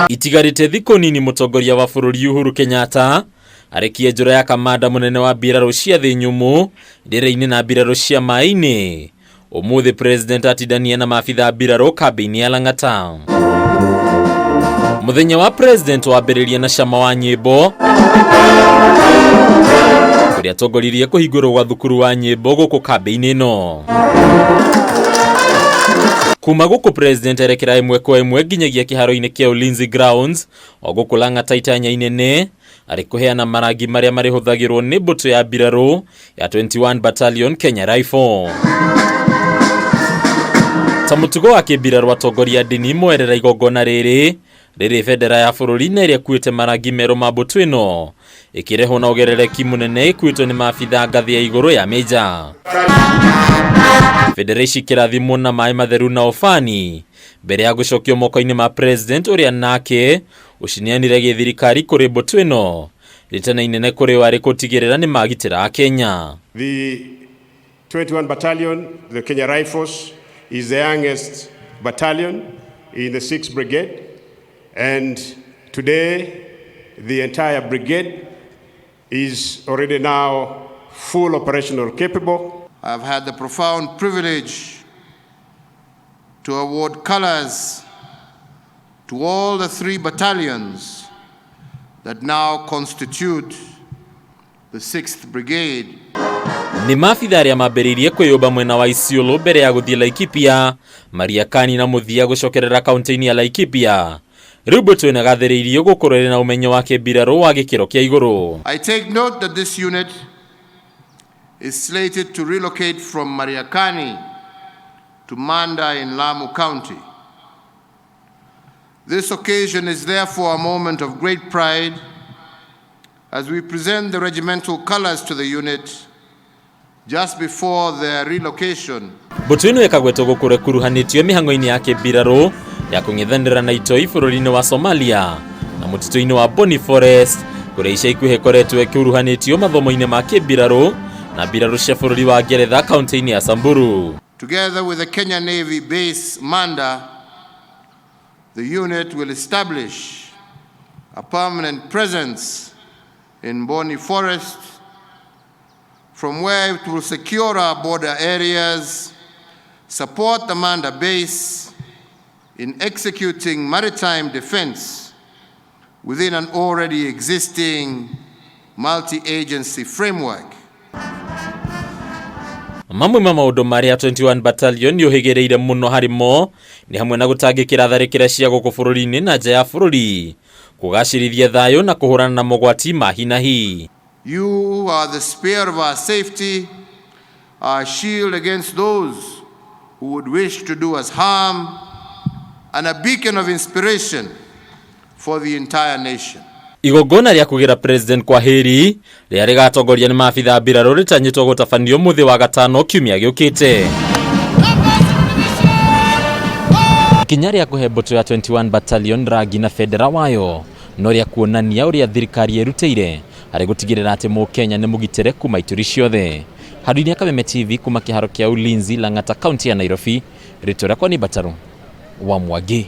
Itigarite thiko nini Mutongoria wa bururi Uhuru Kenyatta arekie njura ya kamanda munene wa mbiraru cia thi nyumu ndire-ini na mbiraru cia mai-ini. Umuthi president atidania na maafitha mbiraru kambini ya Lang'ata. Muthenya wa president wambiriria na cama wa nyimbo kuria atongoririe kuhingurwo gwa thukuru wa nyimbo guku kambini ino. Kuma guku president erekera imwe kwa imwe nginyagia kiharo-ini kia Ulinzi Grounds o guku Lang'ata itanya inene ari kuheana marangi maria marihuthagirwo ni mbutu ya mbiraru ya 21 Battalion Kenya Rifle. Ta mutugo wa kimbiraru atongoria dini mwerera igongona riri bendera ya bururi na iria kuite marangi meru ma mbutu ino ikireho na ugerereki munene ikuitwo ni maafitha ngathi ya iguru ya meja. Federation kirathimo na mai matheru na ofani mbere ya gucokio moko-ini ma president uria nake ucinianire githirikari kuri mbutu ino ritana inene kuri wari kutigirira ni magitira Kenya. The 21 Battalion, the Kenya Rifles, is the youngest battalion in the 6th Brigade, and today the entire brigade is already now full operational capable. I've had the profound privilege to award colors to all the 3 battalions that now constitute the 6th Brigade. Ni maafitha aria mambiririe kwiyumba mwena wa Isiolo mbere ya guthie Laikipia, Mariakani na muthia gucokerera kaunti-ini ya Laikipia. Riu mbutu ina gathiriirio gukorera na umenyo wa kimbiraru wa gikiro kia iguru. I take note that this unit is slated to relocate from Mariakani to Manda in Lamu County. This occasion is therefore a moment of great pride as we present the regimental colors to the unit just before their relocation. Mbutu ino ikagwetwo gukure kuruhanitio mihango-ini ya kimbiraru ya kung'ethanira na itoi bururi-ini wa Somalia na mutito-ini wa Boni Forest kuria ica ikuhe koretwo ikiuruhanitio mathomo-ini ma kimbiraru na mbiraru cia bururi wa Ngeretha kaunti-ini ya Samburu. Together with the Kenya Navy base Manda, the unit will establish a permanent presence in Boni Forest, from where it will secure our border areas, support the Manda base in executing maritime defense within an already existing multi-agency framework. Mamwe ma maundu maria 21 Battalion yuhigireire muno harimo ni hamwe na gutangikira tharikira cia guku bururi-ini na nja ya bururi, kugacirithia thayo na kuhurana na mogwati ma hinahi. You are the spear of our safety, our shield against those who would wish to do us harm, and a beacon of inspiration for the entire nation. Igongona ria kugira president kwa heri ria rigatongoria ni maafitha mbiraru ritanyitwo gutabanio muthi wa gatano kiumia giukite. Kinya ria kuhe mbutu ya 21 Battalion rangi na bendera wayo no ria kuonania uria thirikari erutire hari gutigirira ati Mukenya ni mugitire kuma ituri ciothe. Handũ-ini ya Kameme TV kuma kiharo kia Ulinzi Lang'ata kaunti ya Nairobi, ritwa riakwa ni Battalion wa Mwangi.